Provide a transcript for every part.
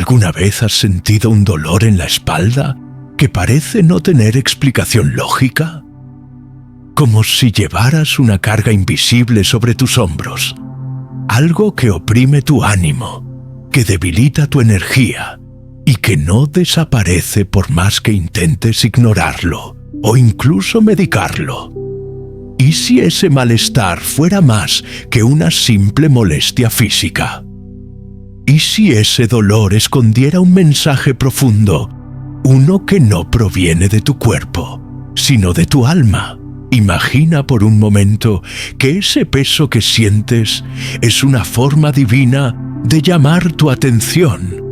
¿Alguna vez has sentido un dolor en la espalda que parece no tener explicación lógica? Como si llevaras una carga invisible sobre tus hombros, algo que oprime tu ánimo, que debilita tu energía y que no desaparece por más que intentes ignorarlo o incluso medicarlo. ¿Y si ese malestar fuera más que una simple molestia física? ¿Y si ese dolor escondiera un mensaje profundo, uno que no proviene de tu cuerpo, sino de tu alma? Imagina por un momento que ese peso que sientes es una forma divina de llamar tu atención,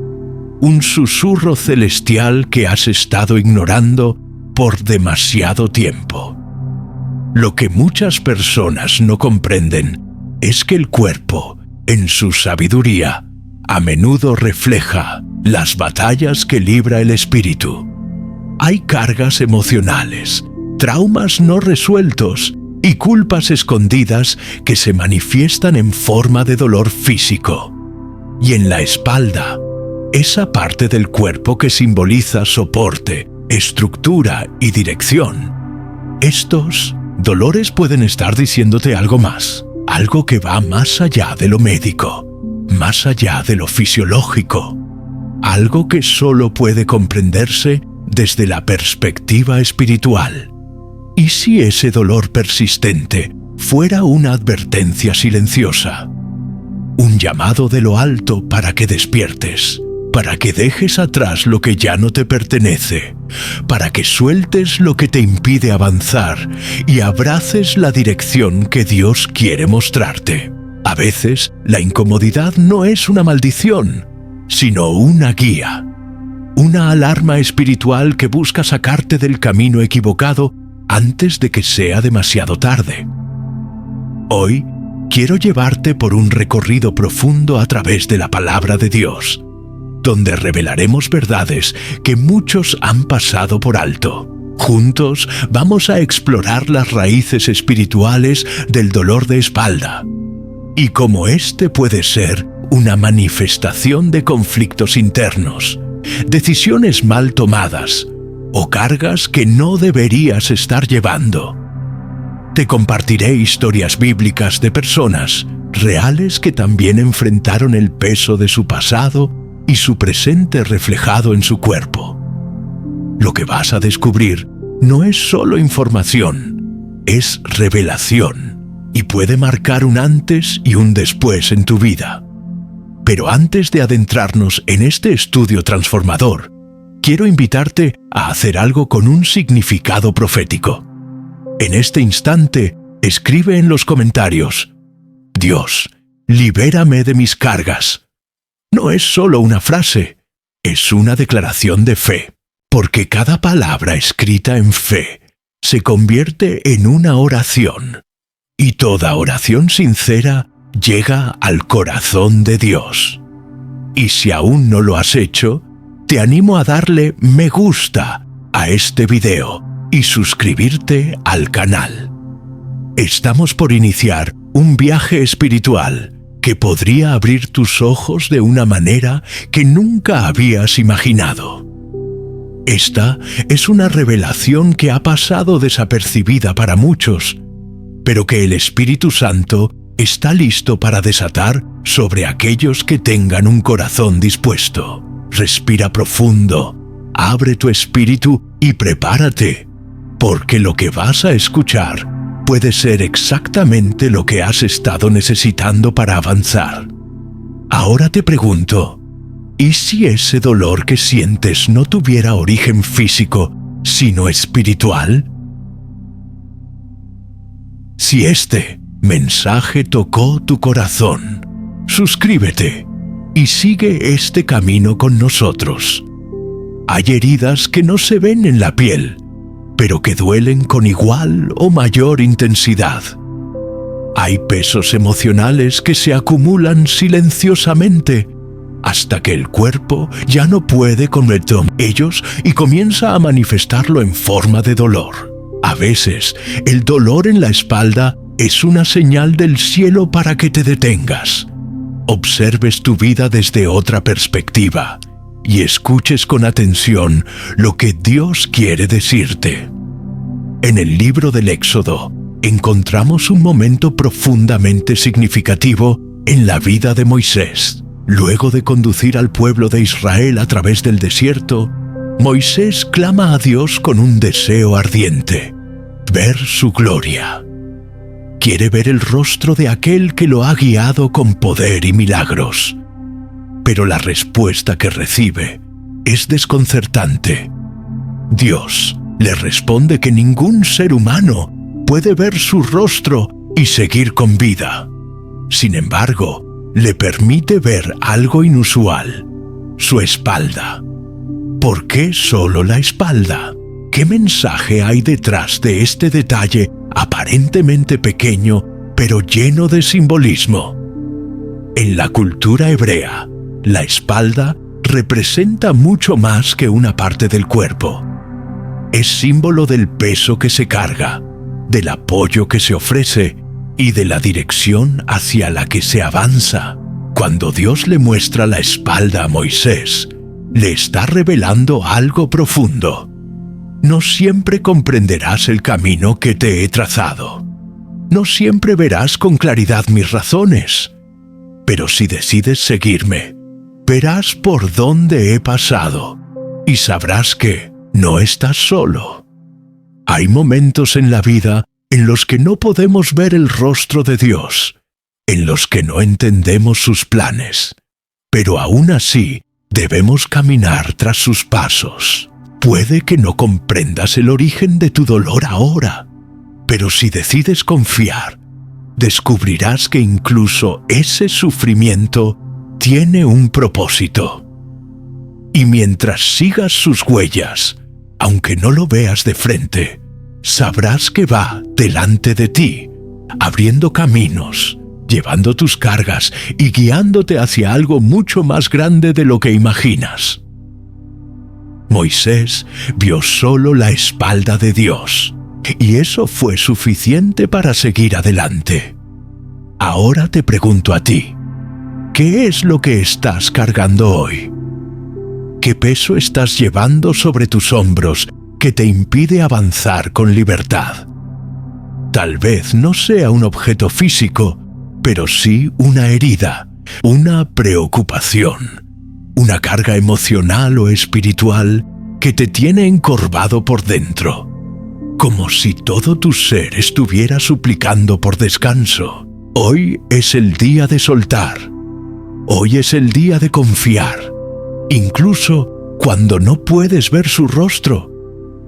un susurro celestial que has estado ignorando por demasiado tiempo. Lo que muchas personas no comprenden es que el cuerpo, en su sabiduría, a menudo refleja las batallas que libra el espíritu. Hay cargas emocionales, traumas no resueltos y culpas escondidas que se manifiestan en forma de dolor físico. Y en la espalda, esa parte del cuerpo que simboliza soporte, estructura y dirección. Estos dolores pueden estar diciéndote algo más, algo que va más allá de lo médico, más allá de lo fisiológico, algo que solo puede comprenderse desde la perspectiva espiritual. ¿Y si ese dolor persistente fuera una advertencia silenciosa? Un llamado de lo alto para que despiertes, para que dejes atrás lo que ya no te pertenece, para que sueltes lo que te impide avanzar y abraces la dirección que Dios quiere mostrarte. A veces, la incomodidad no es una maldición, sino una guía, una alarma espiritual que busca sacarte del camino equivocado antes de que sea demasiado tarde. Hoy, quiero llevarte por un recorrido profundo a través de la palabra de Dios, donde revelaremos verdades que muchos han pasado por alto. Juntos vamos a explorar las raíces espirituales del dolor de espalda y cómo este puede ser una manifestación de conflictos internos, decisiones mal tomadas o cargas que no deberías estar llevando. Te compartiré historias bíblicas de personas reales que también enfrentaron el peso de su pasado y su presente reflejado en su cuerpo. Lo que vas a descubrir no es solo información, es revelación y puede marcar un antes y un después en tu vida. Pero antes de adentrarnos en este estudio transformador, quiero invitarte a hacer algo con un significado profético. En este instante, escribe en los comentarios: Dios, libérame de mis cargas. No es solo una frase, es una declaración de fe, porque cada palabra escrita en fe se convierte en una oración, y toda oración sincera llega al corazón de Dios. Y si aún no lo has hecho, te animo a darle me gusta a este video y suscribirte al canal. Estamos por iniciar un viaje espiritual que podría abrir tus ojos de una manera que nunca habías imaginado. Esta es una revelación que ha pasado desapercibida para muchos, pero que el Espíritu Santo está listo para desatar sobre aquellos que tengan un corazón dispuesto. Respira profundo, abre tu espíritu y prepárate, porque lo que vas a escuchar puede ser exactamente lo que has estado necesitando para avanzar. Ahora te pregunto, ¿y si ese dolor que sientes no tuviera origen físico, sino espiritual? Si este mensaje tocó tu corazón, suscríbete y sigue este camino con nosotros. Hay heridas que no se ven en la piel, pero que duelen con igual o mayor intensidad. Hay pesos emocionales que se acumulan silenciosamente hasta que el cuerpo ya no puede con ellos y comienza a manifestarlo en forma de dolor. A veces, el dolor en la espalda es una señal del cielo para que te detengas, observes tu vida desde otra perspectiva y escuches con atención lo que Dios quiere decirte. En el libro del Éxodo encontramos un momento profundamente significativo en la vida de Moisés. Luego de conducir al pueblo de Israel a través del desierto, Moisés clama a Dios con un deseo ardiente: ver su gloria. Quiere ver el rostro de aquel que lo ha guiado con poder y milagros. Pero la respuesta que recibe es desconcertante. Dios le responde que ningún ser humano puede ver su rostro y seguir con vida. Sin embargo, le permite ver algo inusual: su espalda. ¿Por qué solo la espalda? ¿Qué mensaje hay detrás de este detalle aparentemente pequeño, pero lleno de simbolismo? En la cultura hebrea, la espalda representa mucho más que una parte del cuerpo. Es símbolo del peso que se carga, del apoyo que se ofrece y de la dirección hacia la que se avanza. Cuando Dios le muestra la espalda a Moisés, le está revelando algo profundo. No siempre comprenderás el camino que te he trazado. No siempre verás con claridad mis razones. Pero si decides seguirme, verás por dónde he pasado y sabrás que no estás solo. Hay momentos en la vida en los que no podemos ver el rostro de Dios, en los que no entendemos sus planes, pero aún así debemos caminar tras sus pasos. Puede que no comprendas el origen de tu dolor ahora, pero si decides confiar, descubrirás que incluso ese sufrimiento tiene un propósito. Y mientras sigas sus huellas, aunque no lo veas de frente, sabrás que va delante de ti, abriendo caminos, llevando tus cargas y guiándote hacia algo mucho más grande de lo que imaginas. Moisés vio solo la espalda de Dios, y eso fue suficiente para seguir adelante. Ahora te pregunto a ti, ¿qué es lo que estás cargando hoy? ¿Qué peso estás llevando sobre tus hombros que te impide avanzar con libertad? Tal vez no sea un objeto físico, pero sí una herida, una preocupación, una carga emocional o espiritual que te tiene encorvado por dentro, como si todo tu ser estuviera suplicando por descanso. Hoy es el día de soltar. Hoy es el día de confiar, incluso cuando no puedes ver su rostro,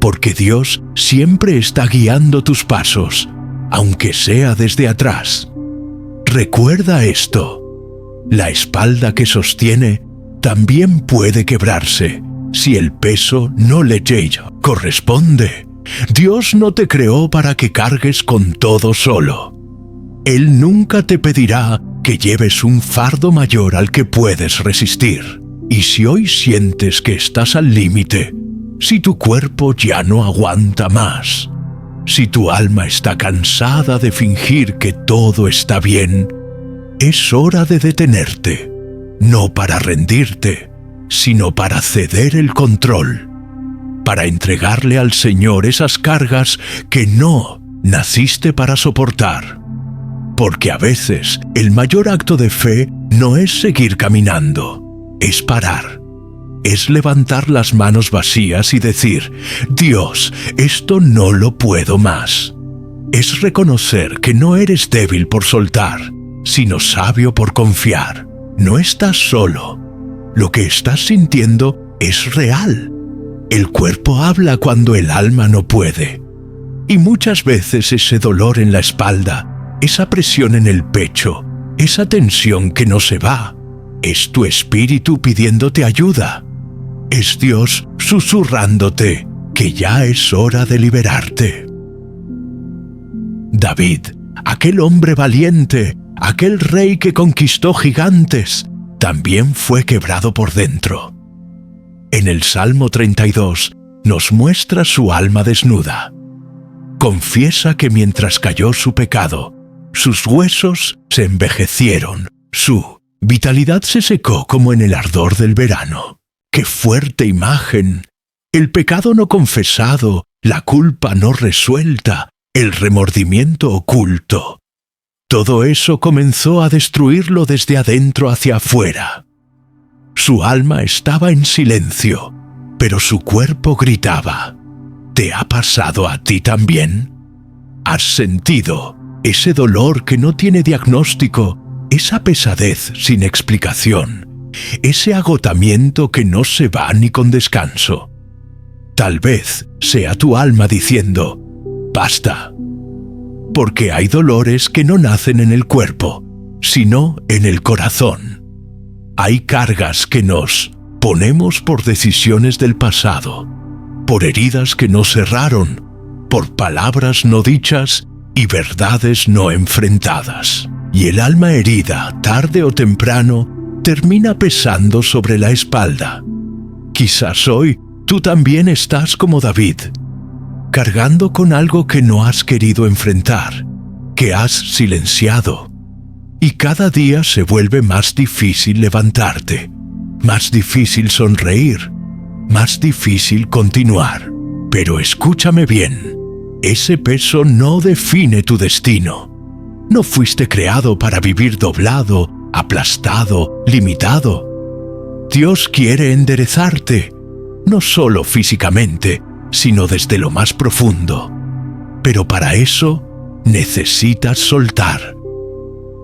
porque Dios siempre está guiando tus pasos, aunque sea desde atrás. Recuerda esto: la espalda que sostiene también puede quebrarse si el peso no le corresponde. Dios no te creó para que cargues con todo solo. Él nunca te pedirá que lleves un fardo mayor al que puedes resistir. Y si hoy sientes que estás al límite, si tu cuerpo ya no aguanta más, si tu alma está cansada de fingir que todo está bien, es hora de detenerte, no para rendirte, sino para ceder el control, para entregarle al Señor esas cargas que no naciste para soportar. Porque a veces el mayor acto de fe no es seguir caminando, es parar, es levantar las manos vacías y decir: Dios, esto no lo puedo más. Es reconocer que no eres débil por soltar, sino sabio por confiar. No estás solo. Lo que estás sintiendo es real. El cuerpo habla cuando el alma no puede. Y muchas veces ese dolor en la espalda, esa presión en el pecho, esa tensión que no se va, es tu espíritu pidiéndote ayuda. Es Dios susurrándote que ya es hora de liberarte. David, aquel hombre valiente, aquel rey que conquistó gigantes, también fue quebrado por dentro. En el Salmo 32 nos muestra su alma desnuda. Confiesa que mientras cayó su pecado, sus huesos se envejecieron, su vitalidad se secó como en el ardor del verano. ¡Qué fuerte imagen! El pecado no confesado, la culpa no resuelta, el remordimiento oculto. Todo eso comenzó a destruirlo desde adentro hacia afuera. Su alma estaba en silencio, pero su cuerpo gritaba. ¿Te ha pasado a ti también? ¿Has sentido ese dolor que no tiene diagnóstico, esa pesadez sin explicación, ese agotamiento que no se va ni con descanso? Tal vez sea tu alma diciendo, ¡basta! Porque hay dolores que no nacen en el cuerpo, sino en el corazón. Hay cargas que nos ponemos por decisiones del pasado, por heridas que no cerraron, por palabras no dichas y verdades no enfrentadas. Y el alma herida, tarde o temprano, termina pesando sobre la espalda. Quizás hoy tú también estás como David, cargando con algo que no has querido enfrentar, que has silenciado. Y cada día se vuelve más difícil levantarte, más difícil sonreír, más difícil continuar. Pero escúchame bien, ese peso no define tu destino. No fuiste creado para vivir doblado, aplastado, limitado. Dios quiere enderezarte, no solo físicamente, sino desde lo más profundo. Pero para eso necesitas soltar.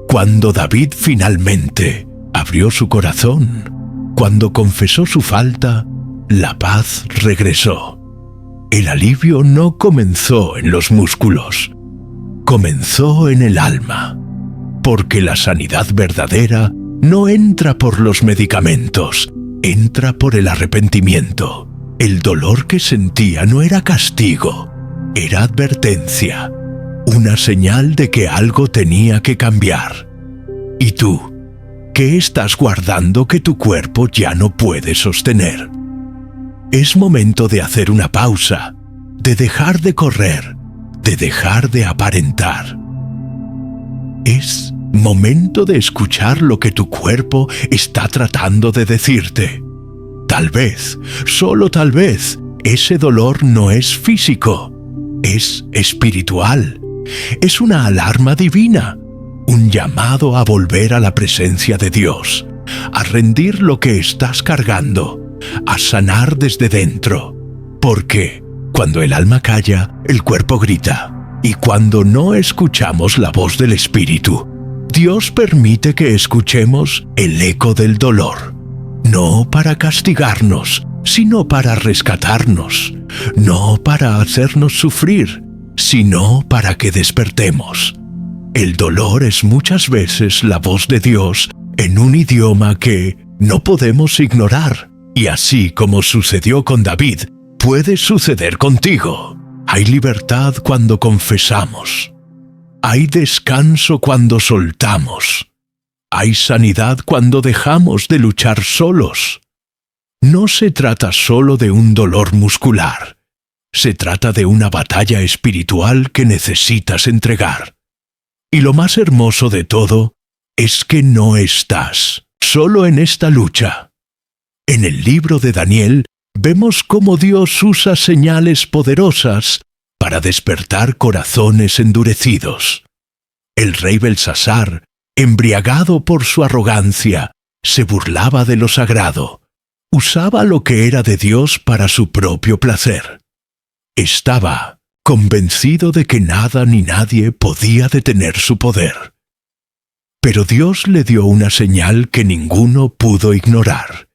Cuando David finalmente abrió su corazón, cuando confesó su falta, la paz regresó. El alivio no comenzó en los músculos, comenzó en el alma, porque la sanidad verdadera no entra por los medicamentos, entra por el arrepentimiento. El dolor que sentía no era castigo, era advertencia, una señal de que algo tenía que cambiar. ¿Y tú? ¿Qué estás guardando que tu cuerpo ya no puede sostener? Es momento de hacer una pausa, de dejar de correr, de dejar de aparentar. Es momento de escuchar lo que tu cuerpo está tratando de decirte. Tal vez, solo tal vez, ese dolor no es físico, es espiritual. Es una alarma divina, un llamado a volver a la presencia de Dios, a rendir lo que estás cargando, a sanar desde dentro. Porque cuando el alma calla, el cuerpo grita. Y cuando no escuchamos la voz del Espíritu, Dios permite que escuchemos el eco del dolor. No para castigarnos, sino para rescatarnos. No para hacernos sufrir, sino para que despertemos. El dolor es muchas veces la voz de Dios en un idioma que no podemos ignorar. Y así como sucedió con David, puede suceder contigo. Hay libertad cuando confesamos. Hay descanso cuando soltamos. Hay sanidad cuando dejamos de luchar solos. No se trata solo de un dolor muscular. Se trata de una batalla espiritual que necesitas entregar. Y lo más hermoso de todo es que no estás solo en esta lucha. En el libro de Daniel vemos cómo Dios usa señales poderosas para despertar corazones endurecidos. El rey Belsasar, embriagado por su arrogancia, se burlaba de lo sagrado. Usaba lo que era de Dios para su propio placer. Estaba convencido de que nada ni nadie podía detener su poder. Pero Dios le dio una señal que ninguno pudo ignorar.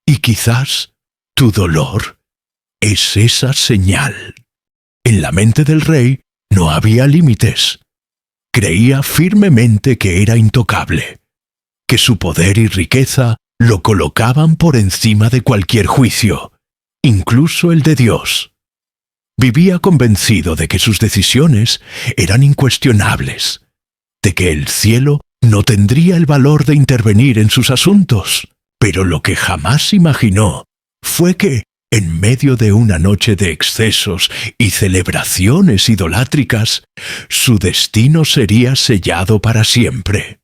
Y quizás tu dolor es esa señal. En la mente del rey no había límites. Creía firmemente que era intocable, que su poder y riqueza lo colocaban por encima de cualquier juicio, incluso el de Dios. Vivía convencido de que sus decisiones eran incuestionables, de que el cielo no tendría el valor de intervenir en sus asuntos. Pero lo que jamás imaginó fue que, en medio de una noche de excesos y celebraciones idolátricas, su destino sería sellado para siempre.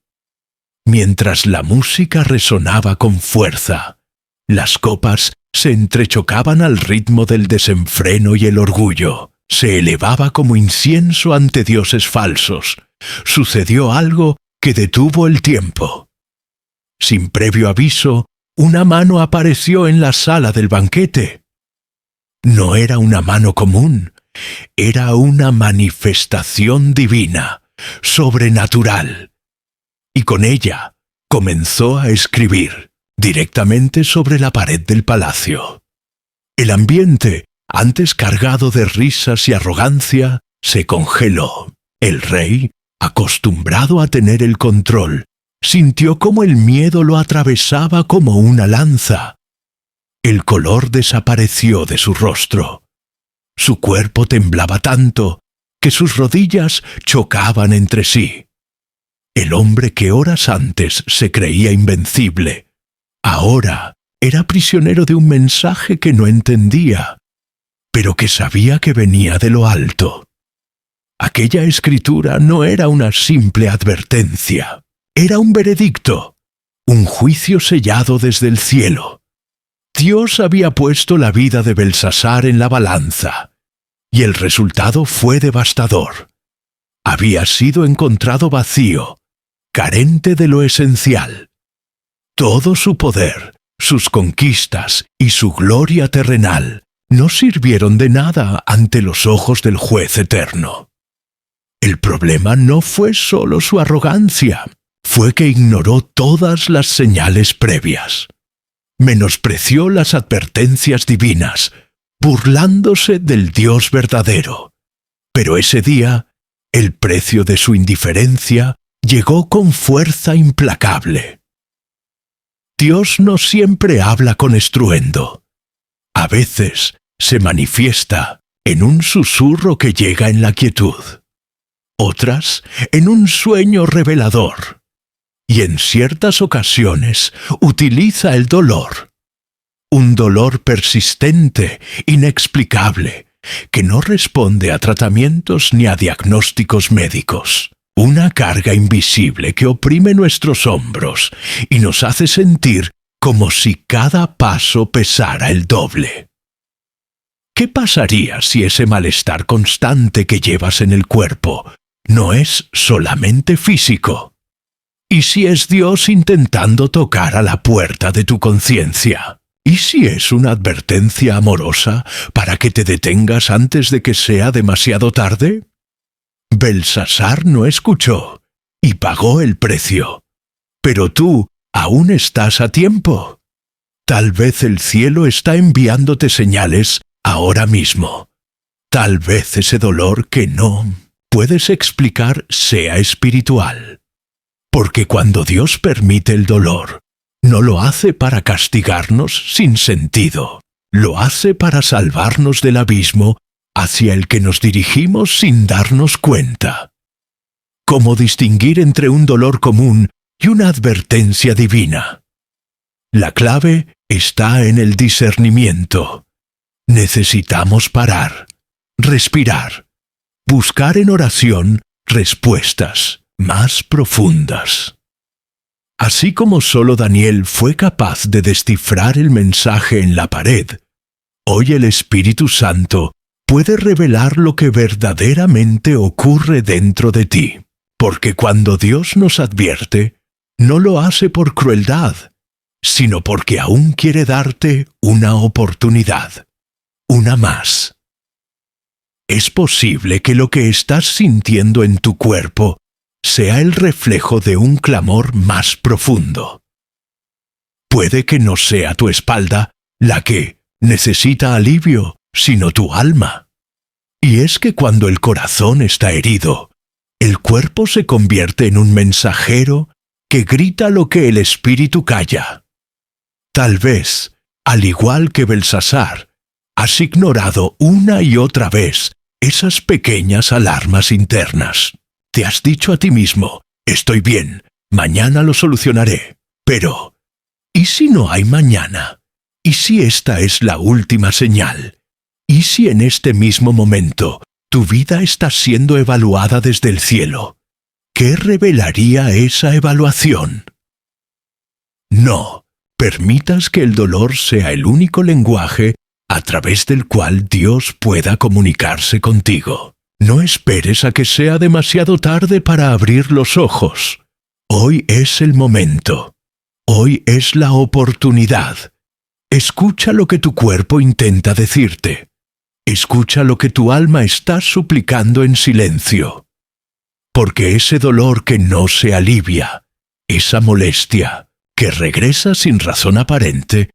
Mientras la música resonaba con fuerza, Las copas se entrechocaban al ritmo del desenfreno y el orgullo. Se elevaba como incienso ante dioses falsos. Sucedió algo que detuvo el tiempo. Sin previo aviso, una mano apareció en la sala del banquete. No era una mano común, era una manifestación divina, sobrenatural. Y con ella comenzó a escribir directamente sobre la pared del palacio. El ambiente, antes cargado de risas y arrogancia, se congeló. El rey, acostumbrado a tener el control, sintió cómo el miedo lo atravesaba como una lanza. El color desapareció de su rostro. Su cuerpo temblaba tanto que sus rodillas chocaban entre sí. El hombre que horas antes se creía invencible, ahora era prisionero de un mensaje que no entendía, pero que sabía que venía de lo alto. Aquella escritura no era una simple advertencia, era un veredicto, un juicio sellado desde el cielo. Dios había puesto la vida de Belsasar en la balanza, y el resultado fue devastador. Había sido encontrado vacío, carente de lo esencial. Todo su poder, sus conquistas y su gloria terrenal no sirvieron de nada ante los ojos del juez eterno. El problema no fue solo su arrogancia, fue que ignoró todas las señales previas. Menospreció las advertencias divinas, burlándose del Dios verdadero. Pero ese día, el precio de su indiferencia llegó con fuerza implacable. Dios no siempre habla con estruendo. A veces se manifiesta en un susurro que llega en la quietud. Otras en un sueño revelador. Y en ciertas ocasiones utiliza el dolor. Un dolor persistente, inexplicable, que no responde a tratamientos ni a diagnósticos médicos. Una carga invisible que oprime nuestros hombros y nos hace sentir como si cada paso pesara el doble. ¿Qué pasaría si ese malestar constante que llevas en el cuerpo no es solamente físico? ¿Y si es Dios intentando tocar a la puerta de tu conciencia? ¿Y si es una advertencia amorosa para que te detengas antes de que sea demasiado tarde? Belsasar no escuchó y pagó el precio. Pero tú aún estás a tiempo. Tal vez el cielo está enviándote señales ahora mismo. Tal vez ese dolor que no puedes explicar sea espiritual. Porque cuando Dios permite el dolor, no lo hace para castigarnos sin sentido. Lo hace para salvarnos del abismo hacia el que nos dirigimos sin darnos cuenta. ¿Cómo distinguir entre un dolor común y una advertencia divina? La clave está en el discernimiento. Necesitamos parar, respirar, buscar en oración respuestas más profundas. Así como solo Daniel fue capaz de descifrar el mensaje en la pared, hoy el Espíritu Santo puede revelar lo que verdaderamente ocurre dentro de ti, porque cuando Dios nos advierte, no lo hace por crueldad, sino porque aún quiere darte una oportunidad, una más. Es posible que lo que estás sintiendo en tu cuerpo sea el reflejo de un clamor más profundo. Puede que no sea tu espalda la que necesita alivio, sino tu alma. Y es que cuando el corazón está herido, el cuerpo se convierte en un mensajero que grita lo que el espíritu calla. Tal vez, al igual que Belsasar, has ignorado una y otra vez esas pequeñas alarmas internas. Te has dicho a ti mismo, estoy bien, mañana lo solucionaré. Pero, ¿y si no hay mañana? ¿Y si esta es la última señal? ¿Y si en este mismo momento tu vida está siendo evaluada desde el cielo? ¿Qué revelaría esa evaluación? No, permitas que el dolor sea el único lenguaje a través del cual Dios pueda comunicarse contigo. No esperes a que sea demasiado tarde para abrir los ojos. Hoy es el momento. Hoy es la oportunidad. Escucha lo que tu cuerpo intenta decirte. Escucha lo que tu alma está suplicando en silencio. Porque ese dolor que no se alivia, esa molestia que regresa sin razón aparente,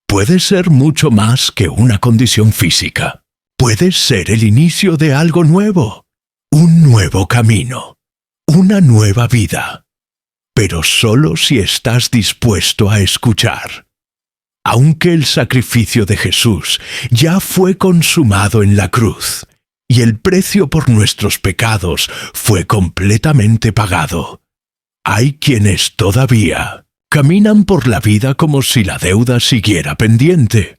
puede ser mucho más que una condición física. Puede ser el inicio de algo nuevo, un nuevo camino, una nueva vida. Pero solo si estás dispuesto a escuchar. Aunque el sacrificio de Jesús ya fue consumado en la cruz, y el precio por nuestros pecados fue completamente pagado, hay quienes todavía caminan por la vida como si la deuda siguiera pendiente.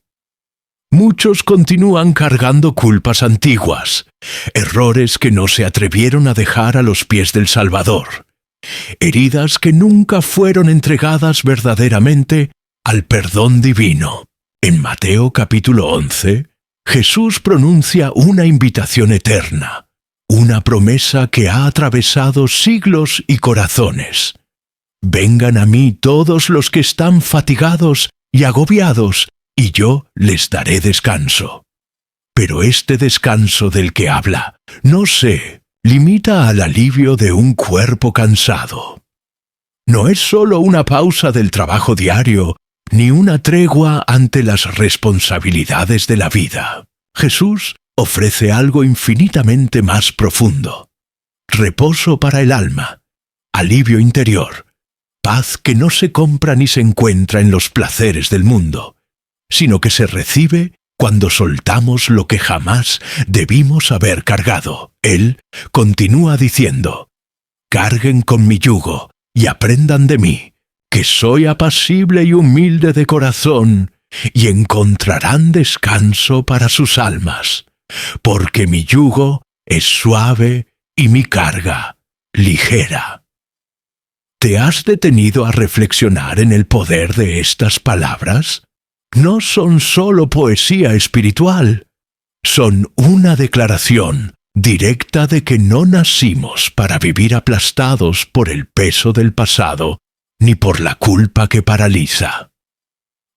Muchos continúan cargando culpas antiguas, errores que no se atrevieron a dejar a los pies del Salvador, heridas que nunca fueron entregadas verdaderamente al perdón divino. En Mateo capítulo 11, Jesús pronuncia una invitación eterna, una promesa que ha atravesado siglos y corazones. Vengan a mí todos los que están fatigados y agobiados, y yo les daré descanso. Pero este descanso del que habla no se limita al alivio de un cuerpo cansado. No es solo una pausa del trabajo diario, ni una tregua ante las responsabilidades de la vida. Jesús ofrece algo infinitamente más profundo. Reposo para el alma, alivio interior, paz que no se compra ni se encuentra en los placeres del mundo, sino que se recibe cuando soltamos lo que jamás debimos haber cargado. Él continúa diciendo: «Carguen con mi yugo y aprendan de mí, que soy apacible y humilde de corazón, y encontrarán descanso para sus almas, porque mi yugo es suave y mi carga ligera». ¿Te has detenido a reflexionar en el poder de estas palabras? No son solo poesía espiritual, son una declaración directa de que no nacimos para vivir aplastados por el peso del pasado, ni por la culpa que paraliza.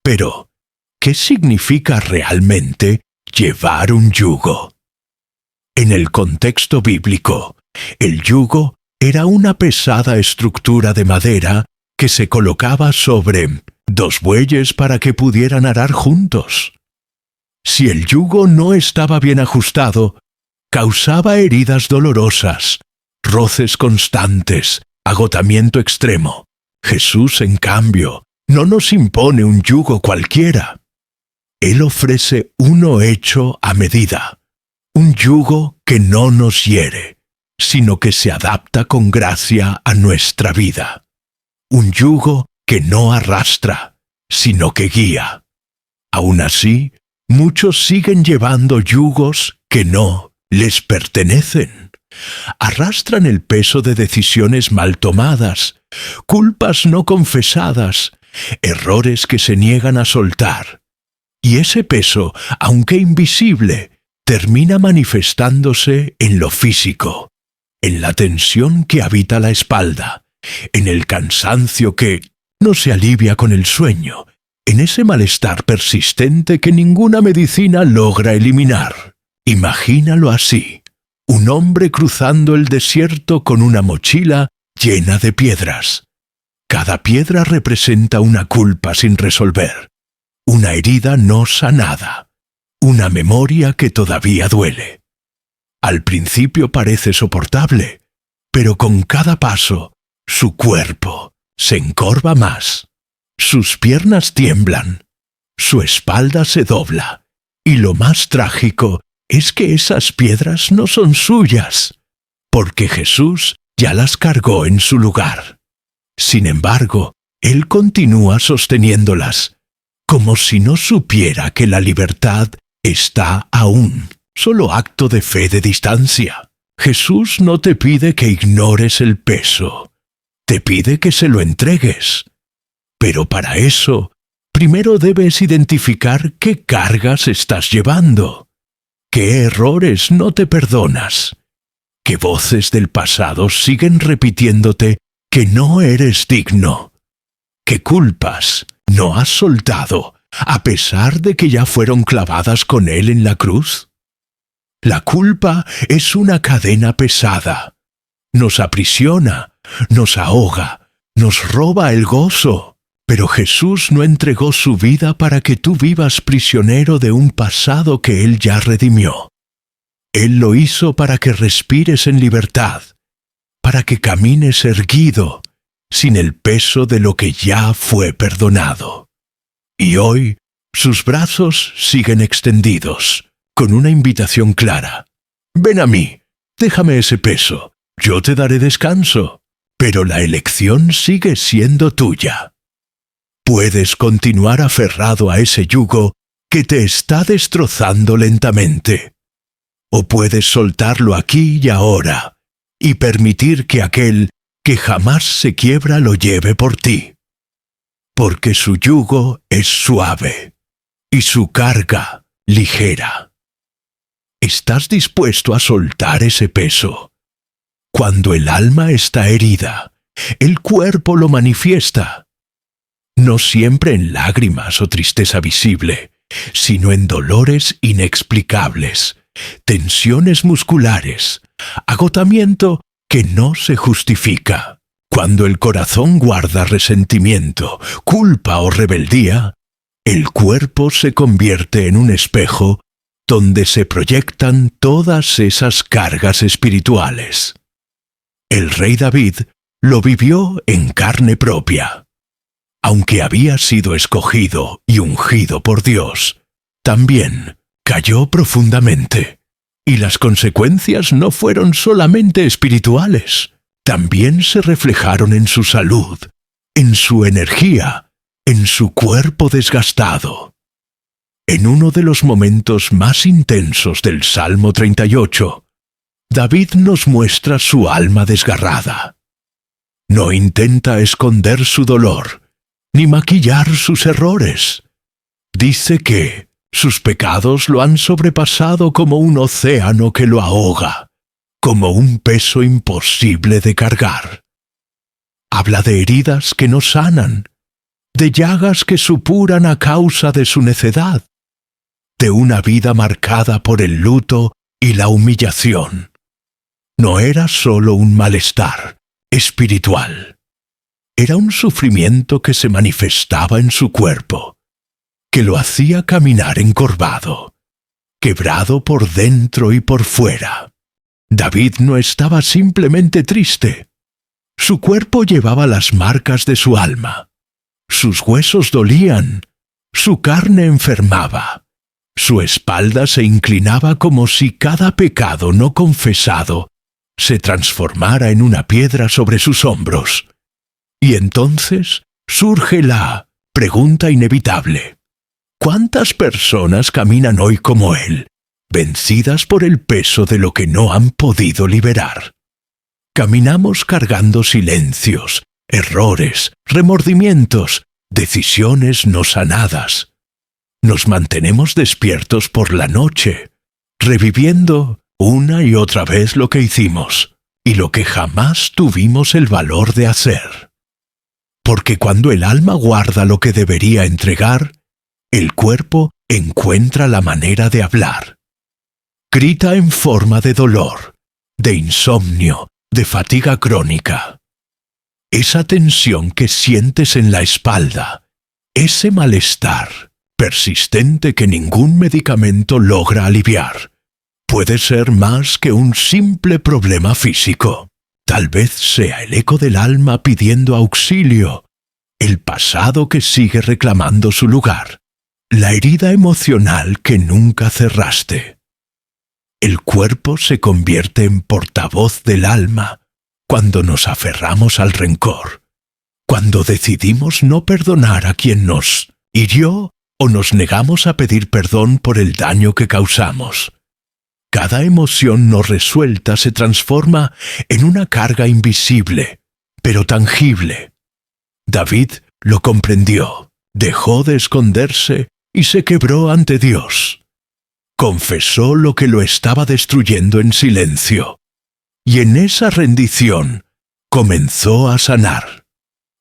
Pero, ¿qué significa realmente llevar un yugo? En el contexto bíblico, el yugo era una pesada estructura de madera que se colocaba sobre dos bueyes para que pudieran arar juntos. Si el yugo no estaba bien ajustado, causaba heridas dolorosas, roces constantes, agotamiento extremo. Jesús, en cambio, no nos impone un yugo cualquiera. Él ofrece uno hecho a medida, un yugo que no nos hiere, sino que se adapta con gracia a nuestra vida. Un yugo que no arrastra, sino que guía. Aún así, muchos siguen llevando yugos que no les pertenecen. Arrastran el peso de decisiones mal tomadas, culpas no confesadas, errores que se niegan a soltar. Y ese peso, aunque invisible, termina manifestándose en lo físico, en la tensión que habita la espalda, en el cansancio que no se alivia con el sueño, en ese malestar persistente que ninguna medicina logra eliminar. Imagínalo así: un hombre cruzando el desierto con una mochila llena de piedras. Cada piedra representa una culpa sin resolver, una herida no sanada, una memoria que todavía duele. Al principio parece soportable, pero con cada paso, su cuerpo se encorva más, sus piernas tiemblan, su espalda se dobla, y lo más trágico es que esas piedras no son suyas, porque Jesús ya las cargó en su lugar. Sin embargo, Él continúa sosteniéndolas, como si no supiera que la libertad está a un solo acto de fe de distancia. Jesús no te pide que ignores el peso, te pide que se lo entregues. Pero para eso, primero debes identificar qué cargas estás llevando, qué errores no te perdonas, qué voces del pasado siguen repitiéndote que no eres digno, qué culpas no has soltado a pesar de que ya fueron clavadas con Él en la cruz. La culpa es una cadena pesada. Nos aprisiona, nos ahoga, nos roba el gozo. Pero Jesús no entregó su vida para que tú vivas prisionero de un pasado que Él ya redimió. Él lo hizo para que respires en libertad, para que camines erguido, sin el peso de lo que ya fue perdonado. Y hoy, sus brazos siguen extendidos, con una invitación clara. Ven a mí, déjame ese peso, yo te daré descanso, pero la elección sigue siendo tuya. Puedes continuar aferrado a ese yugo que te está destrozando lentamente. O puedes soltarlo aquí y ahora y permitir que aquel que jamás se quiebra lo lleve por ti. Porque su yugo es suave y su carga ligera. ¿Estás dispuesto a soltar ese peso? Cuando el alma está herida, el cuerpo lo manifiesta. No siempre en lágrimas o tristeza visible, sino en dolores inexplicables, tensiones musculares, agotamiento que no se justifica. Cuando el corazón guarda resentimiento, culpa o rebeldía, el cuerpo se convierte en un espejo donde se proyectan todas esas cargas espirituales. El rey David lo vivió en carne propia. Aunque había sido escogido y ungido por Dios, también cayó profundamente. Y las consecuencias no fueron solamente espirituales, también se reflejaron en su salud, en su energía, en su cuerpo desgastado. En uno de los momentos más intensos del Salmo 38, David nos muestra su alma desgarrada. No intenta esconder su dolor, ni maquillar sus errores. Dice que sus pecados lo han sobrepasado como un océano que lo ahoga, como un peso imposible de cargar. Habla de heridas que no sanan, de llagas que supuran a causa de su necedad, de una vida marcada por el luto y la humillación. No era solo un malestar espiritual. Era un sufrimiento que se manifestaba en su cuerpo, que lo hacía caminar encorvado, quebrado por dentro y por fuera. David no estaba simplemente triste. Su cuerpo llevaba las marcas de su alma. Sus huesos dolían, su carne enfermaba, su espalda se inclinaba como si cada pecado no confesado se transformara en una piedra sobre sus hombros. Y entonces surge la pregunta inevitable. ¿Cuántas personas caminan hoy como él, vencidas por el peso de lo que no han podido liberar? Caminamos cargando silencios, errores, remordimientos, decisiones no sanadas. Nos mantenemos despiertos por la noche, reviviendo una y otra vez lo que hicimos y lo que jamás tuvimos el valor de hacer. Porque cuando el alma guarda lo que debería entregar, el cuerpo encuentra la manera de hablar. Grita en forma de dolor, de insomnio, de fatiga crónica. Esa tensión que sientes en la espalda, ese malestar persistente que ningún medicamento logra aliviar, puede ser más que un simple problema físico. Tal vez sea el eco del alma pidiendo auxilio, el pasado que sigue reclamando su lugar, la herida emocional que nunca cerraste. El cuerpo se convierte en portavoz del alma cuando nos aferramos al rencor, cuando decidimos no perdonar a quien nos hirió o nos negamos a pedir perdón por el daño que causamos. Cada emoción no resuelta se transforma en una carga invisible, pero tangible. David lo comprendió. dejó de esconderse y se quebró ante Dios. Confesó lo que lo estaba destruyendo en silencio. Y en esa rendición comenzó a sanar.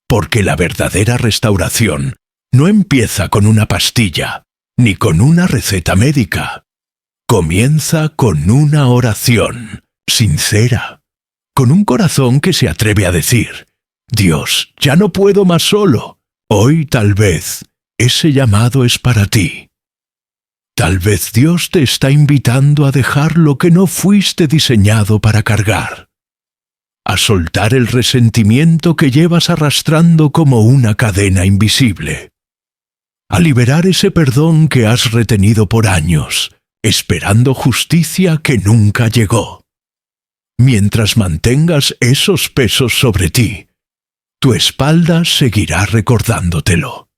Porque la verdadera restauración no empieza con una pastilla, ni con una receta médica. Comienza con una oración sincera, con un corazón que se atreve a decir: Dios, ya no puedo más solo. Hoy tal vez ese llamado es para ti. Tal vez Dios te está invitando a dejar lo que no fuiste diseñado para cargar, a soltar el resentimiento que llevas arrastrando como una cadena invisible, a liberar ese perdón que has retenido por años, esperando justicia que nunca llegó. Mientras mantengas esos pesos sobre ti, tu espalda seguirá recordándotelo.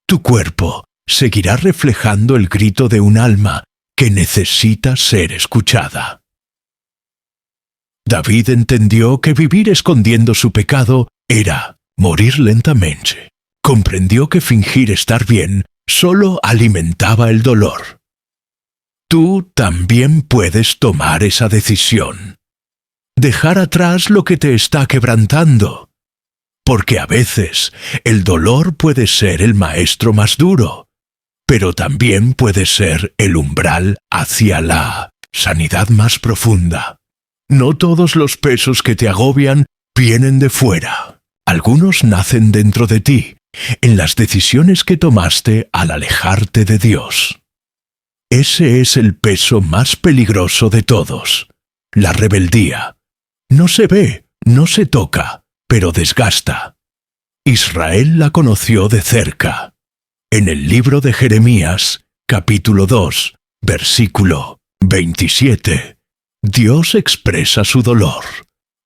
Tu cuerpo seguirá reflejando el grito de un alma que necesita ser escuchada. David entendió que vivir escondiendo su pecado era morir lentamente. Comprendió que fingir estar bien solo alimentaba el dolor. Tú también puedes tomar esa decisión. Dejar atrás lo que te está quebrantando. Porque a veces el dolor puede ser el maestro más duro, pero también puede ser el umbral hacia la sanidad más profunda. No todos los pesos que te agobian vienen de fuera. Algunos nacen dentro de ti, en las decisiones que tomaste al alejarte de Dios. Ese es el peso más peligroso de todos, la rebeldía. No se ve, no se toca, pero desgasta. Israel la conoció de cerca. En el libro de Jeremías, capítulo 2, versículo 27, Dios expresa su dolor.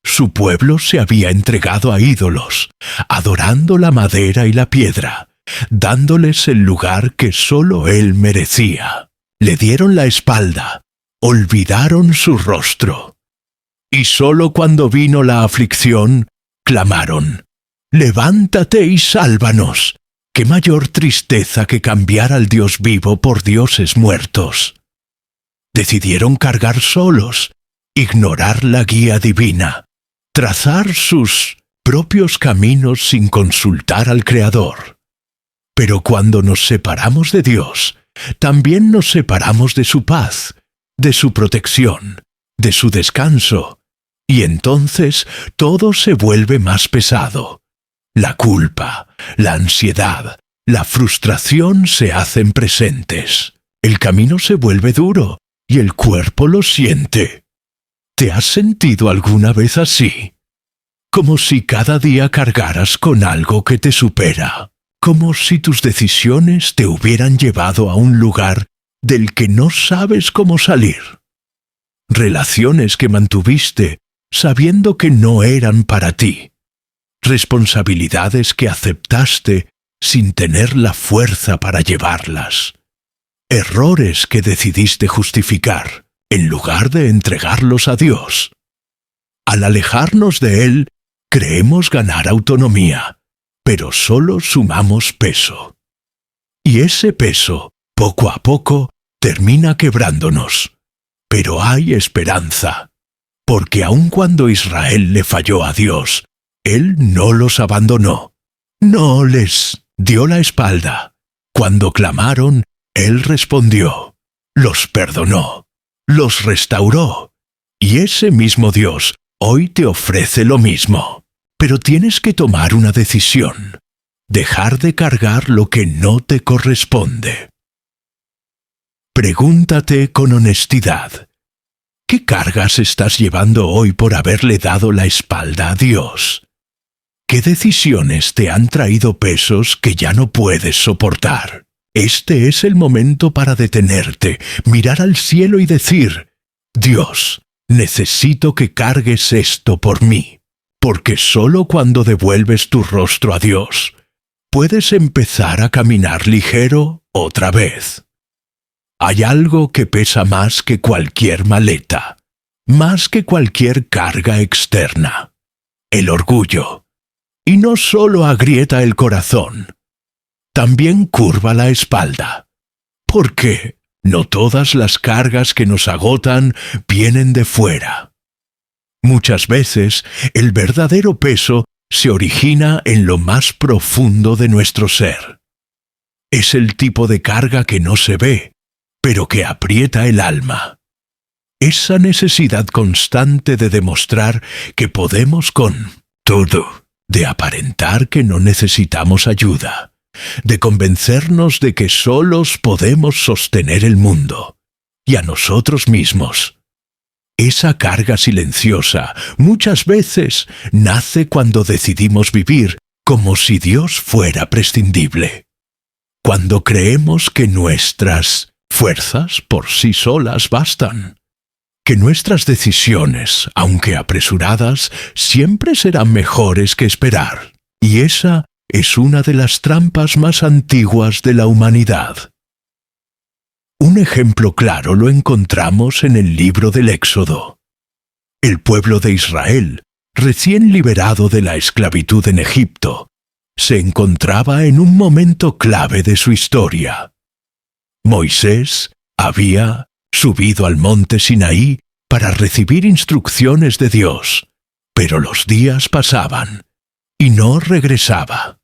Su pueblo se había entregado a ídolos, adorando la madera y la piedra, dándoles el lugar que sólo Él merecía. Le dieron la espalda, olvidaron su rostro. Y sólo cuando vino la aflicción, clamaron: «Levántate y sálvanos». Qué mayor tristeza que cambiar al Dios vivo por dioses muertos. Decidieron cargar solos, ignorar la guía divina, trazar sus propios caminos sin consultar al Creador. Pero cuando nos separamos de Dios, también nos separamos de su paz, de su protección, de su descanso, y entonces todo se vuelve más pesado. La culpa, la ansiedad, la frustración se hacen presentes. El camino se vuelve duro y el cuerpo lo siente. ¿Te has sentido alguna vez así? Como si cada día cargaras con algo que te supera. Como si tus decisiones te hubieran llevado a un lugar del que no sabes cómo salir. Relaciones que mantuviste sabiendo que no eran para ti. Responsabilidades que aceptaste sin tener la fuerza para llevarlas. Errores que decidiste justificar en lugar de entregarlos a Dios. Al alejarnos de Él, creemos ganar autonomía, pero solo sumamos peso. Y ese peso, poco a poco, termina quebrándonos. Pero hay esperanza, porque aun cuando Israel le falló a Dios, Él no los abandonó, no les dio la espalda. Cuando clamaron, Él respondió, los perdonó, los restauró. Y ese mismo Dios hoy te ofrece lo mismo. Pero tienes que tomar una decisión, dejar de cargar lo que no te corresponde. Pregúntate con honestidad, ¿qué cargas estás llevando hoy por haberle dado la espalda a Dios? ¿Qué decisiones te han traído pesos que ya no puedes soportar? Este es el momento para detenerte, mirar al cielo y decir: Dios, necesito que cargues esto por mí, porque solo cuando devuelves tu rostro a Dios, puedes empezar a caminar ligero otra vez. Hay algo que pesa más que cualquier maleta, más que cualquier carga externa: el orgullo. Y no solo agrieta el corazón, también curva la espalda. Porque no todas las cargas que nos agotan vienen de fuera. Muchas veces el verdadero peso se origina en lo más profundo de nuestro ser. Es el tipo de carga que no se ve, pero que aprieta el alma. Esa necesidad constante de demostrar que podemos con todo, de aparentar que no necesitamos ayuda, de convencernos de que solos podemos sostener el mundo, y a nosotros mismos. Esa carga silenciosa muchas veces nace cuando decidimos vivir como si Dios fuera prescindible. Cuando creemos que nuestras fuerzas por sí solas bastan. Que nuestras decisiones, aunque apresuradas, siempre serán mejores que esperar. Y esa es una de las trampas más antiguas de la humanidad. Un ejemplo claro lo encontramos en el libro del Éxodo. El pueblo de Israel, recién liberado de la esclavitud en Egipto, se encontraba en un momento clave de su historia. Moisés había subido al monte Sinaí para recibir instrucciones de Dios, pero los días pasaban y no regresaba.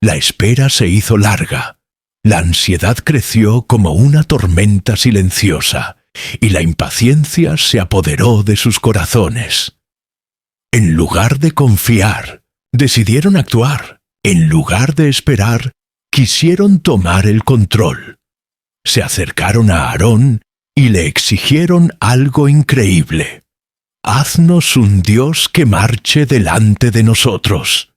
La espera se hizo larga. La ansiedad creció como una tormenta silenciosa, y la impaciencia se apoderó de sus corazones. En lugar de confiar, decidieron actuar. En lugar de esperar, quisieron tomar el control. Se acercaron a Aarón y le exigieron algo increíble. «Haznos un Dios que marche delante de nosotros».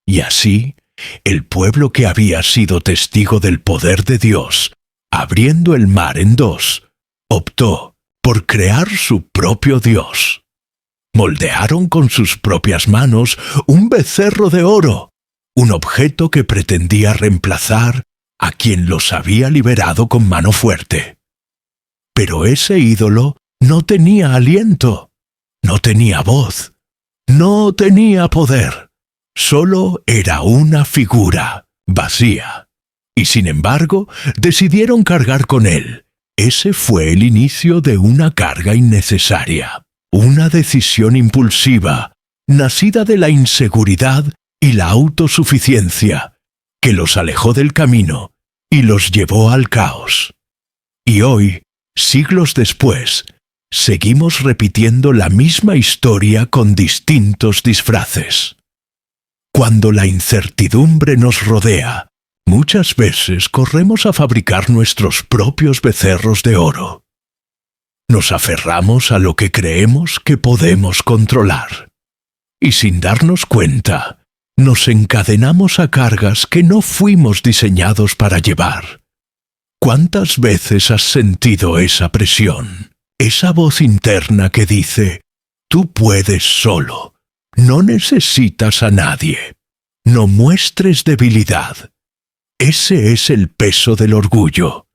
Y así, el pueblo que había sido testigo del poder de Dios, abriendo el mar en dos, optó por crear su propio Dios. Moldearon con sus propias manos un becerro de oro, un objeto que pretendía reemplazar a quien los había liberado con mano fuerte. Pero ese ídolo no tenía aliento, no tenía voz, no tenía poder. Solo era una figura, vacía. Y sin embargo, decidieron cargar con él. Ese fue el inicio de una carga innecesaria. Una decisión impulsiva, nacida de la inseguridad y la autosuficiencia, que los alejó del camino y los llevó al caos. Y hoy, siglos después, seguimos repitiendo la misma historia con distintos disfraces. Cuando la incertidumbre nos rodea, muchas veces corremos a fabricar nuestros propios becerros de oro. Nos aferramos a lo que creemos que podemos controlar. Y sin darnos cuenta, nos encadenamos a cargas que no fuimos diseñados para llevar. ¿Cuántas veces has sentido esa presión? Esa voz interna que dice, «Tú puedes solo». No necesitas a nadie. No muestres debilidad. Ese es el peso del orgullo.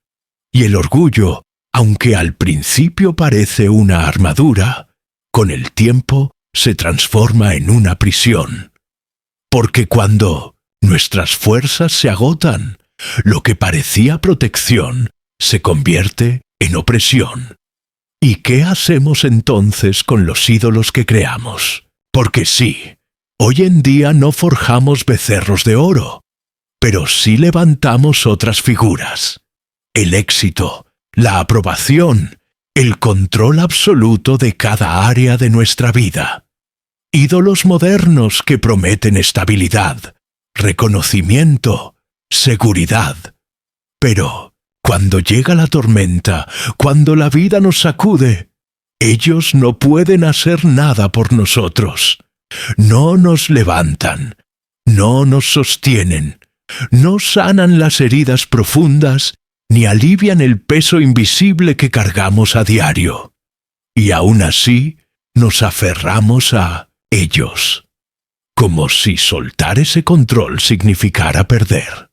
Y el orgullo, aunque al principio parece una armadura, con el tiempo se transforma en una prisión. Porque cuando nuestras fuerzas se agotan, lo que parecía protección se convierte en opresión. ¿Y qué hacemos entonces con los ídolos que creamos? Porque sí, hoy en día no forjamos becerros de oro, pero sí levantamos otras figuras. El éxito, la aprobación, el control absoluto de cada área de nuestra vida. Ídolos modernos que prometen estabilidad, reconocimiento, seguridad. Pero, cuando llega la tormenta, cuando la vida nos sacude, ellos no pueden hacer nada por nosotros. No nos levantan, no nos sostienen, no sanan las heridas profundas, ni alivian el peso invisible que cargamos a diario. Y aún así, nos aferramos a ellos, como si soltar ese control significara perder.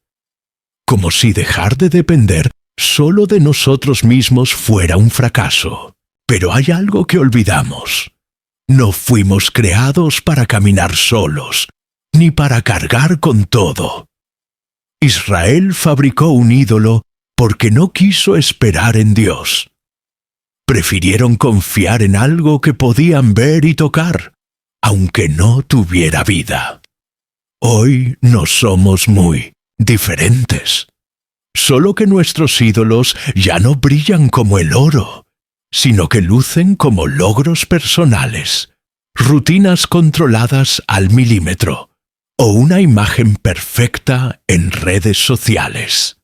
Como si dejar de depender solo de nosotros mismos fuera un fracaso. Pero hay algo que olvidamos. No fuimos creados para caminar solos, ni para cargar con todo. Israel fabricó un ídolo porque no quiso esperar en Dios. Prefirieron confiar en algo que podían ver y tocar, aunque no tuviera vida. Hoy no somos muy diferentes. Solo que nuestros ídolos ya no brillan como el oro, sino que lucen como logros personales, rutinas controladas al milímetro, o una imagen perfecta en redes sociales.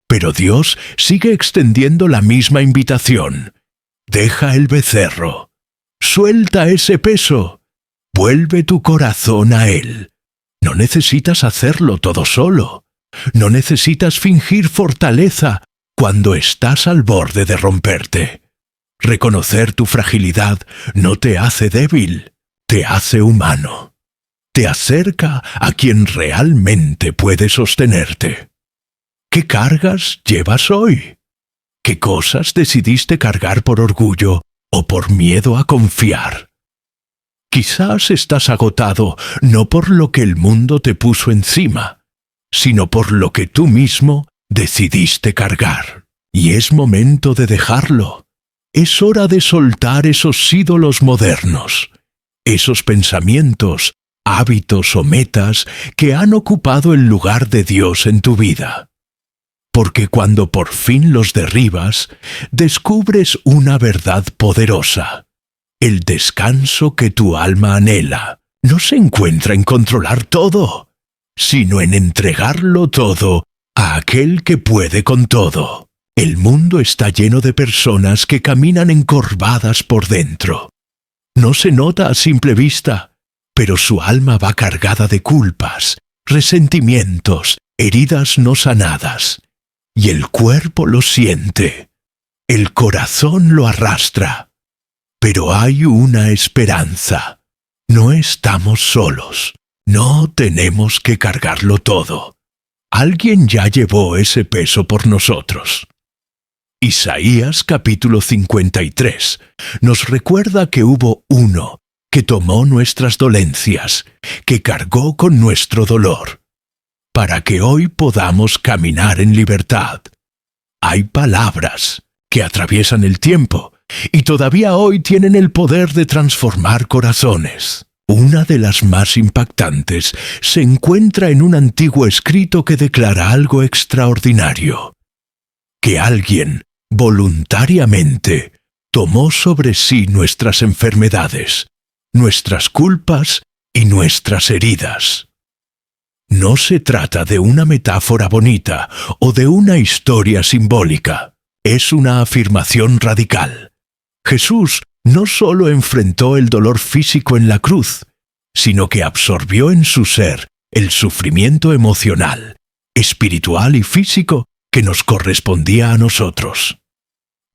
Pero Dios sigue extendiendo la misma invitación. Deja el becerro. Suelta ese peso. Vuelve tu corazón a Él. No necesitas hacerlo todo solo. No necesitas fingir fortaleza cuando estás al borde de romperte. Reconocer tu fragilidad no te hace débil, te hace humano. Te acerca a quien realmente puede sostenerte. ¿Qué cargas llevas hoy? ¿Qué cosas decidiste cargar por orgullo o por miedo a confiar? Quizás estás agotado no por lo que el mundo te puso encima, sino por lo que tú mismo decidiste cargar. Y es momento de dejarlo. Es hora de soltar esos ídolos modernos, esos pensamientos, hábitos o metas que han ocupado el lugar de Dios en tu vida. Porque cuando por fin los derribas, descubres una verdad poderosa. El descanso que tu alma anhela no se encuentra en controlar todo, sino en entregarlo todo a aquel que puede con todo. El mundo está lleno de personas que caminan encorvadas por dentro. No se nota a simple vista, pero su alma va cargada de culpas, resentimientos, heridas no sanadas. Y el cuerpo lo siente, el corazón lo arrastra. Pero hay una esperanza. No estamos solos. No tenemos que cargarlo todo. Alguien ya llevó ese peso por nosotros. Isaías capítulo 53 nos recuerda que hubo uno que tomó nuestras dolencias, que cargó con nuestro dolor, para que hoy podamos caminar en libertad. Hay palabras que atraviesan el tiempo y todavía hoy tienen el poder de transformar corazones. Una de las más impactantes se encuentra en un antiguo escrito que declara algo extraordinario: que alguien voluntariamente tomó sobre sí nuestras enfermedades, nuestras culpas y nuestras heridas. No se trata de una metáfora bonita o de una historia simbólica. Es una afirmación radical. Jesús no solo enfrentó el dolor físico en la cruz, sino que absorbió en su ser el sufrimiento emocional, espiritual y físico que nos correspondía a nosotros.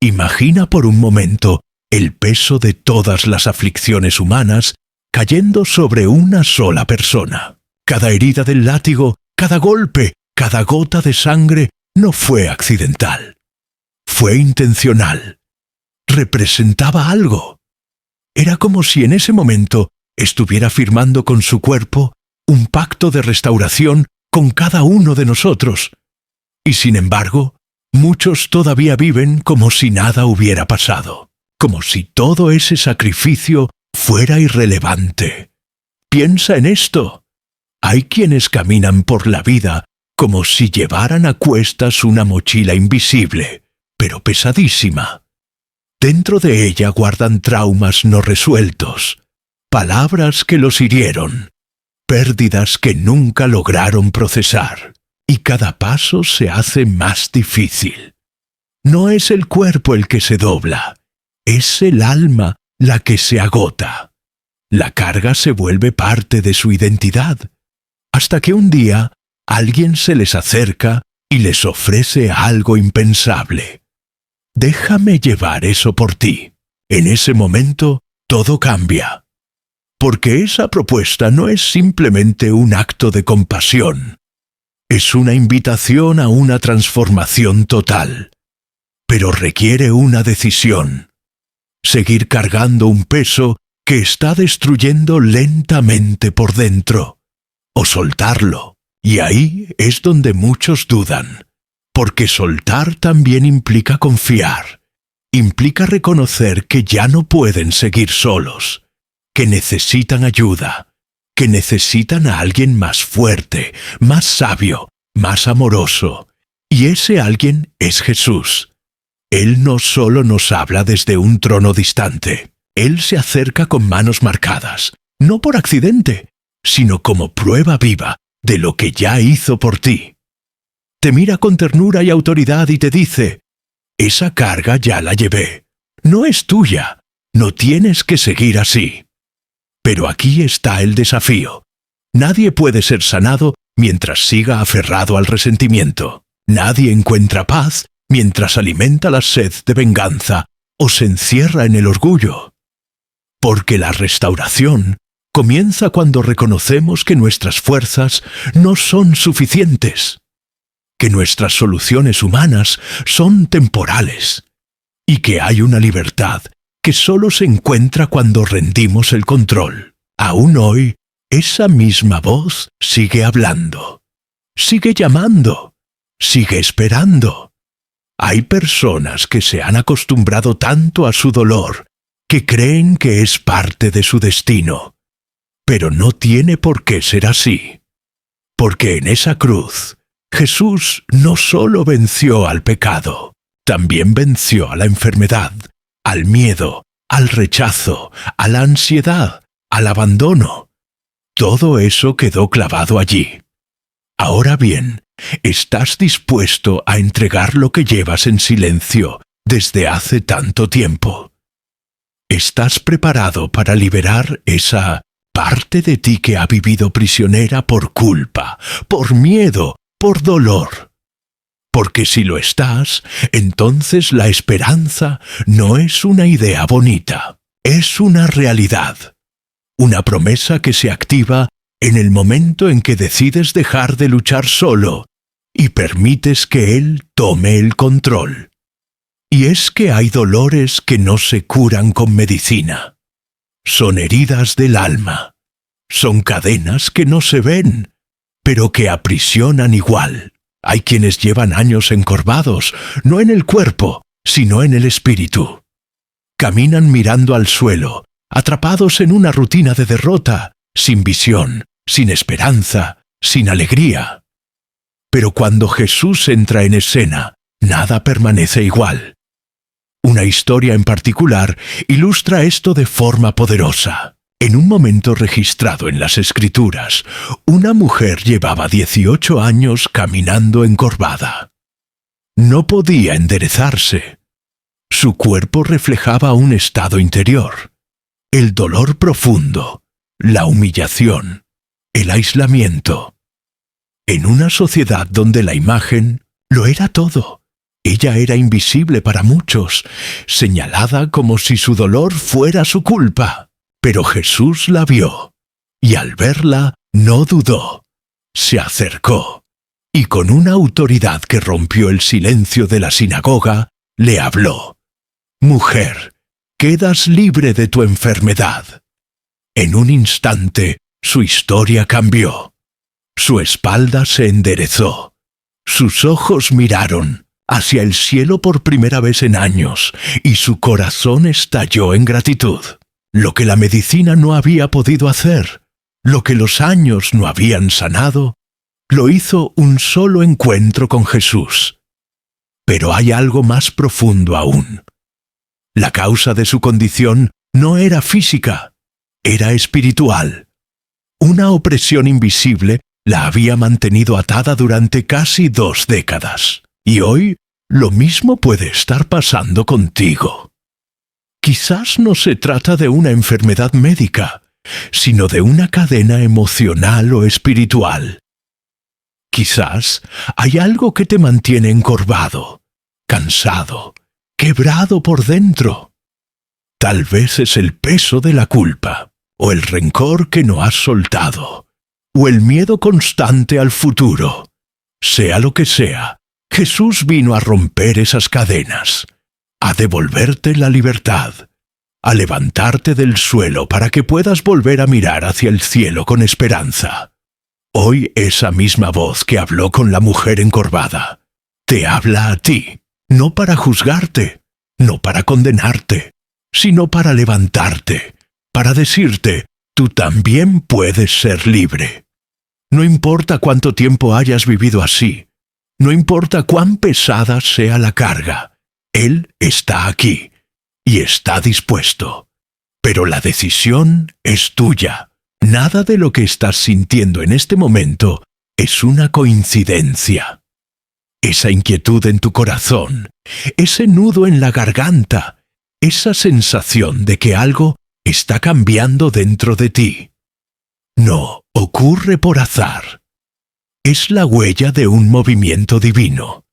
Imagina por un momento el peso de todas las aflicciones humanas cayendo sobre una sola persona. Cada herida del látigo, cada golpe, cada gota de sangre no fue accidental. Fue intencional. Representaba algo. Era como si en ese momento estuviera firmando con su cuerpo un pacto de restauración con cada uno de nosotros. Y sin embargo, muchos todavía viven como si nada hubiera pasado, como si todo ese sacrificio fuera irrelevante. Piensa en esto. Hay quienes caminan por la vida como si llevaran a cuestas una mochila invisible, pero pesadísima. Dentro de ella guardan traumas no resueltos, palabras que los hirieron, pérdidas que nunca lograron procesar, y cada paso se hace más difícil. No es el cuerpo el que se dobla, es el alma la que se agota. La carga se vuelve parte de su identidad, hasta que un día alguien se les acerca y les ofrece algo impensable. Déjame llevar eso por ti. En ese momento todo cambia. Porque esa propuesta no es simplemente un acto de compasión. Es una invitación a una transformación total. Pero requiere una decisión. Seguir cargando un peso que está destruyendo lentamente por dentro, o soltarlo Y ahí es donde muchos dudan, porque soltar también implica confiar, implica reconocer que ya no pueden seguir solos, que necesitan ayuda, que necesitan a alguien más fuerte, más sabio, más amoroso. Y ese alguien es Jesús. Él no solo nos habla desde un trono distante, Él se acerca con manos marcadas, no por accidente, sino como prueba viva de lo que ya hizo por ti. Te mira con ternura y autoridad y te dice: esa carga ya la llevé, no es tuya, no tienes que seguir así. Pero aquí está el desafío. Nadie puede ser sanado mientras siga aferrado al resentimiento. Nadie encuentra paz mientras alimenta la sed de venganza o se encierra en el orgullo. Porque la restauración comienza cuando reconocemos que nuestras fuerzas no son suficientes, que nuestras soluciones humanas son temporales y que hay una libertad que solo se encuentra cuando rendimos el control. Aún hoy, esa misma voz sigue hablando, sigue llamando, sigue esperando. Hay personas que se han acostumbrado tanto a su dolor que creen que es parte de su destino. Pero no tiene por qué ser así. Porque en esa cruz, Jesús no solo venció al pecado, también venció a la enfermedad, al miedo, al rechazo, a la ansiedad, al abandono. Todo eso quedó clavado allí. Ahora bien, ¿estás dispuesto a entregar lo que llevas en silencio desde hace tanto tiempo? ¿Estás preparado para liberar esa parte de ti que ha vivido prisionera por culpa, por miedo, por dolor? Porque si lo estás, entonces la esperanza no es una idea bonita, es una realidad. Una promesa que se activa en el momento en que decides dejar de luchar solo y permites que Él tome el control. Y es que hay dolores que no se curan con medicina. Son heridas del alma. Son cadenas que no se ven, pero que aprisionan igual. Hay quienes llevan años encorvados, no en el cuerpo, sino en el espíritu. Caminan mirando al suelo, atrapados en una rutina de derrota, sin visión, sin esperanza, sin alegría. Pero cuando Jesús entra en escena, nada permanece igual. Una historia en particular ilustra esto de forma poderosa. En un momento registrado en las Escrituras, una mujer llevaba 18 años caminando encorvada. No podía enderezarse. Su cuerpo reflejaba un estado interior, el dolor profundo, la humillación, el aislamiento. En una sociedad donde la imagen lo era todo, ella era invisible para muchos, señalada como si su dolor fuera su culpa. Pero Jesús la vio, y al verla no dudó, se acercó, y con una autoridad que rompió el silencio de la sinagoga, le habló: «Mujer, quedas libre de tu enfermedad». En un instante, su historia cambió. Su espalda se enderezó, sus ojos miraron hacia el cielo por primera vez en años, y su corazón estalló en gratitud. Lo que la medicina no había podido hacer, lo que los años no habían sanado, lo hizo un solo encuentro con Jesús. Pero hay algo más profundo aún. La causa de su condición no era física, era espiritual. Una opresión invisible la había mantenido atada durante casi 2 décadas. Y hoy, lo mismo puede estar pasando contigo. Quizás no se trata de una enfermedad médica, sino de una cadena emocional o espiritual. Quizás hay algo que te mantiene encorvado, cansado, quebrado por dentro. Tal vez es el peso de la culpa, o el rencor que no has soltado, o el miedo constante al futuro. Sea lo que sea, Jesús vino a romper esas cadenas, a devolverte la libertad, a levantarte del suelo para que puedas volver a mirar hacia el cielo con esperanza. Hoy esa misma voz que habló con la mujer encorvada, te habla a ti, no para juzgarte, no para condenarte, sino para levantarte, para decirte, tú también puedes ser libre. No importa cuánto tiempo hayas vivido así, no importa cuán pesada sea la carga, Él está aquí y está dispuesto. Pero la decisión es tuya. Nada de lo que estás sintiendo en este momento es una coincidencia. Esa inquietud en tu corazón, ese nudo en la garganta, esa sensación de que algo está cambiando dentro de ti, no ocurre por azar. Es la huella de un movimiento divino.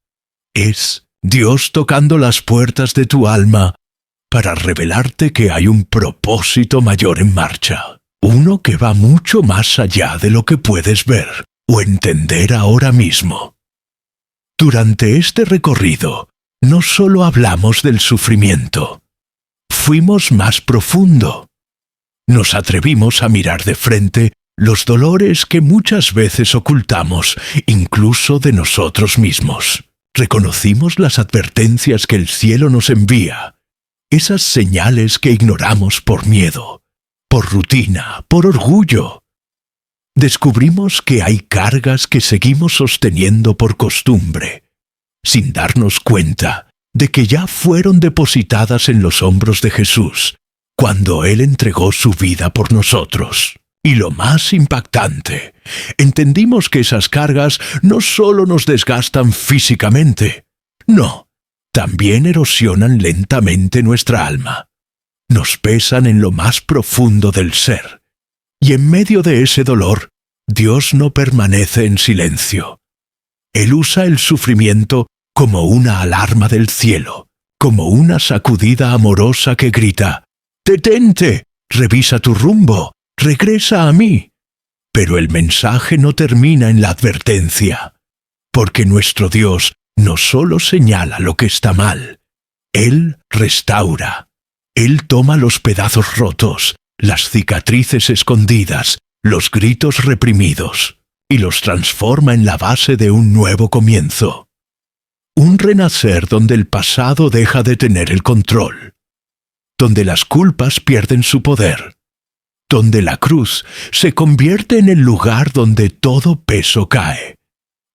Es Dios tocando las puertas de tu alma para revelarte que hay un propósito mayor en marcha. Uno que va mucho más allá de lo que puedes ver o entender ahora mismo. Durante este recorrido, no solo hablamos del sufrimiento, fuimos más profundo. Nos atrevimos a mirar de frente los dolores que muchas veces ocultamos, incluso de nosotros mismos. Reconocimos las advertencias que el cielo nos envía, esas señales que ignoramos por miedo, por rutina, por orgullo. Descubrimos que hay cargas que seguimos sosteniendo por costumbre, sin darnos cuenta de que ya fueron depositadas en los hombros de Jesús, cuando Él entregó su vida por nosotros. Y lo más impactante, entendimos que esas cargas no solo nos desgastan físicamente, no, también erosionan lentamente nuestra alma. Nos pesan en lo más profundo del ser. Y en medio de ese dolor, Dios no permanece en silencio. Él usa el sufrimiento como una alarma del cielo, como una sacudida amorosa que grita, «¡Detente! Revisa tu rumbo, regresa a mí». Pero el mensaje no termina en la advertencia, porque nuestro Dios no solo señala lo que está mal, Él restaura. Él toma los pedazos rotos, las cicatrices escondidas, los gritos reprimidos, y los transforma en la base de un nuevo comienzo. Un renacer donde el pasado deja de tener el control, donde las culpas pierden su poder, donde la cruz se convierte en el lugar donde todo peso cae,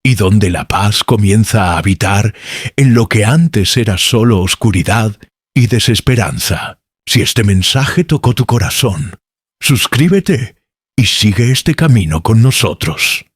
y donde la paz comienza a habitar en lo que antes era solo oscuridad y desesperanza. Si este mensaje tocó tu corazón, suscríbete y sigue este camino con nosotros.